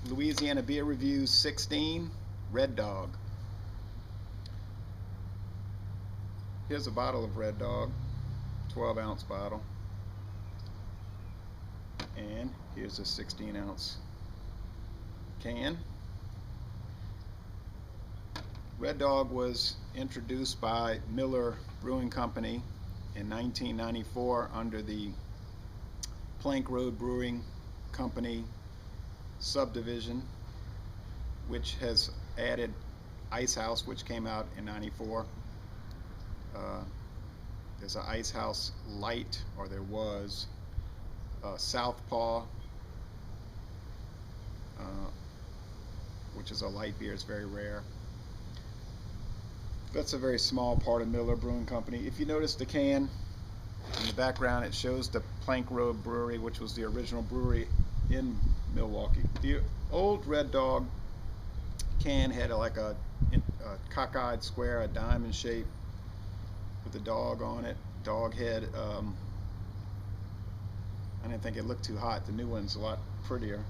Louisiana Beer Reviews 16, Red Dog. Here's a bottle of Red Dog, 12-ounce bottle. And here's a 16-ounce can. Red Dog was introduced by Miller Brewing Company in 1994 under the Plank Road Brewing Company subdivision, which has added Ice House, which came out in '94. There's an Ice House Light, or there was. Southpaw, which is a light beer, is very rare. That's a very small part of Miller Brewing Company. If you notice the can in the background, it shows the Plank Road Brewery, which was the original brewery in Milwaukee. The old Red Dog can had like a cockeyed square, a diamond shape with a dog on it, dog head. I didn't think it looked too hot. The new one's a lot prettier.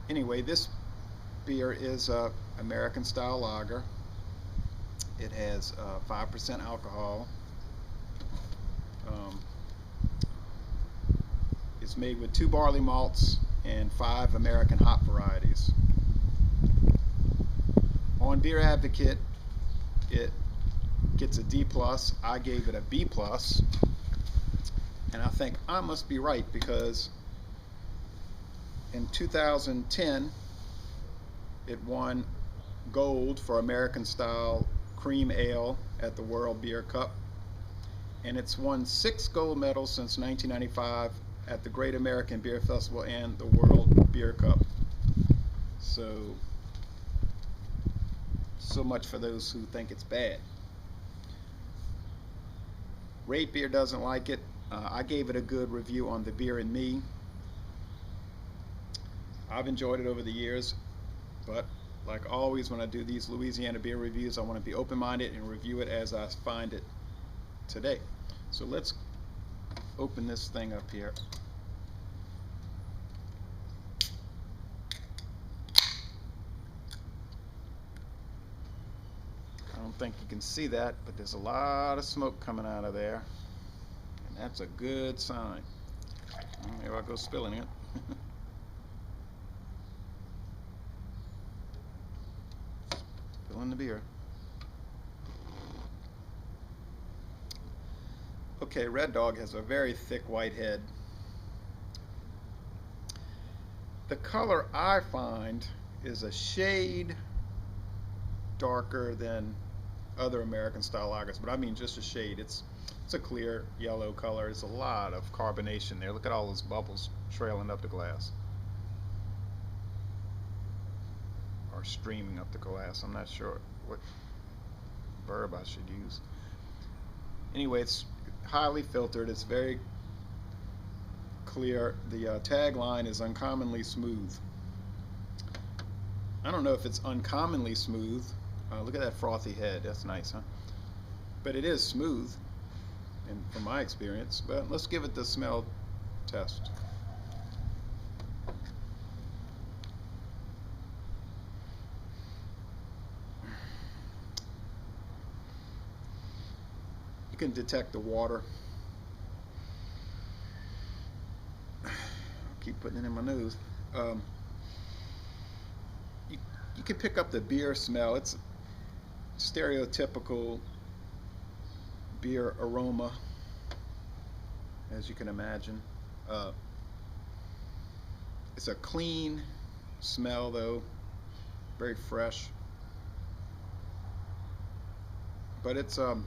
Anyway, this beer is a American style lager. It has 5% alcohol. It's made with 2 barley malts and 5 American hop varieties. On Beer Advocate, it gets a D+. I gave it a B+. And I think I must be right, because in 2010 it won gold for American style cream ale at the World Beer Cup, and it's won 6 gold medals since 1995 at the Great American Beer Festival and the World Beer Cup. So much for those who think it's bad. Rate Beer doesn't like it. I gave it a good review on the Beer and Me. I've enjoyed it over the years, but like always when I do these Louisiana beer reviews, I want to be open-minded and review it as I find it today. So let's open this thing up here. I don't think you can see that, but there's a lot of smoke coming out of there. That's a good sign. Here I go spilling it. Spilling the beer. Okay, Red Dog has a very thick white head. The color I find is a shade darker than other American style lagers, but I mean just a shade. It's a clear yellow color. There's a lot of carbonation there. Look at all those bubbles trailing up the glass, or streaming up the glass. I'm not sure what verb I should use. Anyway, it's highly filtered. It's very clear. The tagline is uncommonly smooth. I don't know if it's uncommonly smooth. Look at that frothy head. That's nice, huh? But it is smooth, and from my experience. But let's give it the smell test. You can detect the water. I'll keep putting it in my nose. You can pick up the beer smell. It's stereotypical beer aroma, as you can imagine. It's a clean smell, though, very fresh. But it's the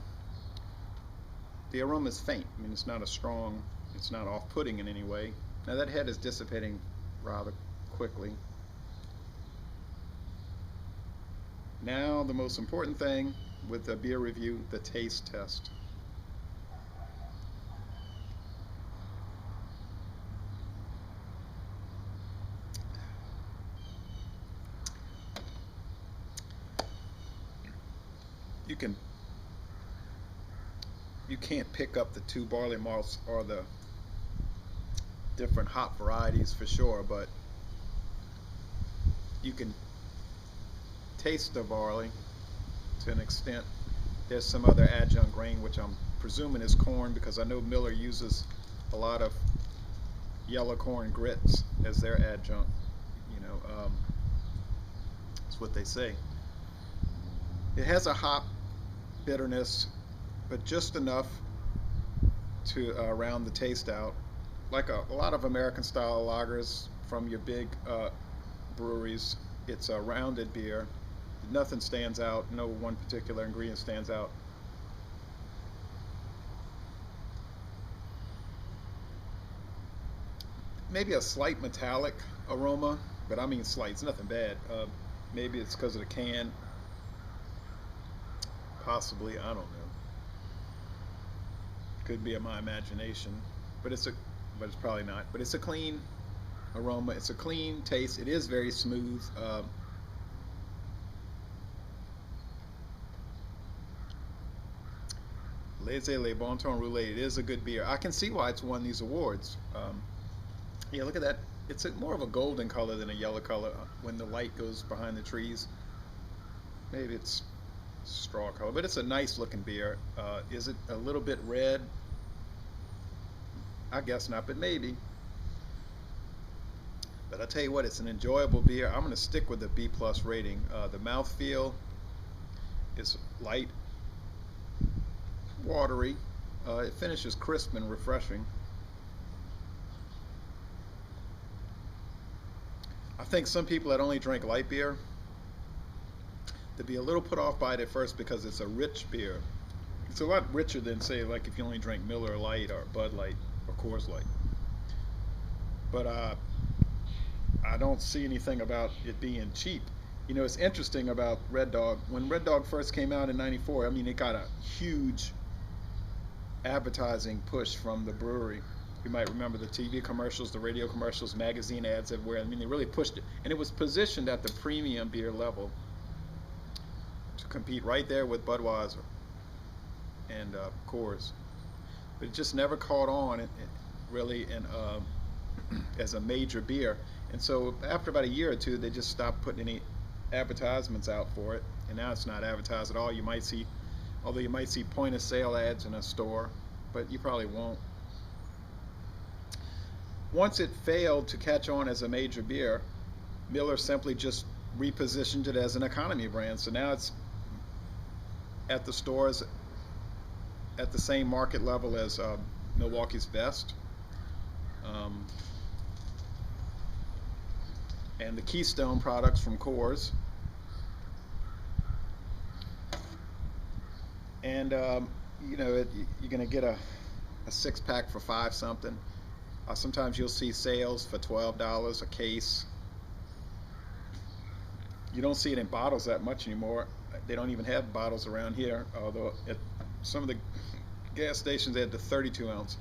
aroma is faint. I mean, it's not a strong. It's not off-putting in any way. Now that head is dissipating rather quickly. Now the most important thing with a beer review, the taste test. You can't pick up the 2 barley malts or the different hop varieties for sure, but you can taste the barley to an extent. There's some other adjunct grain, which I'm presuming is corn, because I know Miller uses a lot of yellow corn grits as their adjunct. That's what they say. It has a hop bitterness, but just enough to round the taste out. Like a lot of American style lagers from your big breweries, it's a rounded beer. Nothing stands out. No one particular ingredient stands out. Maybe a slight metallic aroma, but I mean slight. It's nothing bad. Maybe it's because of the can. Possibly, I don't know. Could be in my imagination, but it's probably not. But it's a clean aroma. It's a clean taste. It is very smooth. Laissez le bon ton roulé. It is a good beer. I can see why it's won these awards. Yeah, look at that. It's more of a golden color than a yellow color when the light goes behind the trees. Maybe it's straw color, but it's a nice looking beer. Is it a little bit red? I guess not, but maybe. But I tell you what, it's an enjoyable beer. I'm going to stick with the B+ rating. The mouthfeel is light, watery. It finishes crisp and refreshing. I think some people that only drink light beer, they'd be a little put off by it at first because it's a rich beer. It's a lot richer than, say, like if you only drink Miller Lite or Bud Light or Coors Light. But I don't see anything about it being cheap. You know, it's interesting about Red Dog. When Red Dog first came out in '94, I mean, it got a huge advertising push from the brewery. You might remember the TV commercials, the radio commercials, magazine ads everywhere. I mean, they really pushed it. And it was positioned at the premium beer level to compete right there with Budweiser and Coors. But it just never caught on really as a major beer. And so after about a year or two, they just stopped putting any advertisements out for it. And now it's not advertised at all. You might see, although you might see point of sale ads in a store, but you probably won't. Once it failed to catch on as a major beer, Miller simply just repositioned it as an economy brand. So now it's at the stores at the same market level as Milwaukee's Best. And the Keystone products from Coors. And you know, you're going to get a 6-pack for $5 something. Sometimes you'll see sales for $12 a case. You don't see it in bottles that much anymore. They don't even have bottles around here, although at some of the gas stations they had the 32-ounce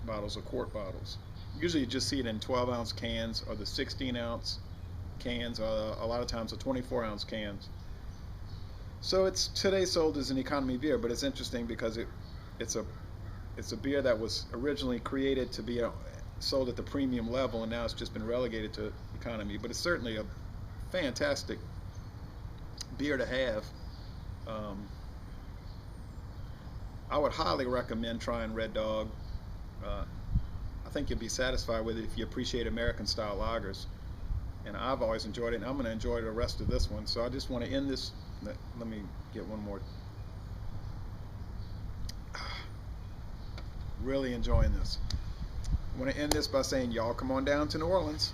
bottles or quart bottles. Usually you just see it in 12-ounce cans or the 16-ounce cans, or a lot of times the 24-ounce cans. So it's today sold as an economy beer, but it's interesting because it's a beer that was originally created to be sold at the premium level, and now it's just been relegated to economy. But it's certainly a fantastic beer to have. I would highly recommend trying Red Dog. I think you'll be satisfied with it if you appreciate American style lagers. And I've always enjoyed it, and I'm going to enjoy the rest of this one. So I just want to end this. Let me get one more. Really enjoying this. I want to end this by saying, y'all come on down to New Orleans.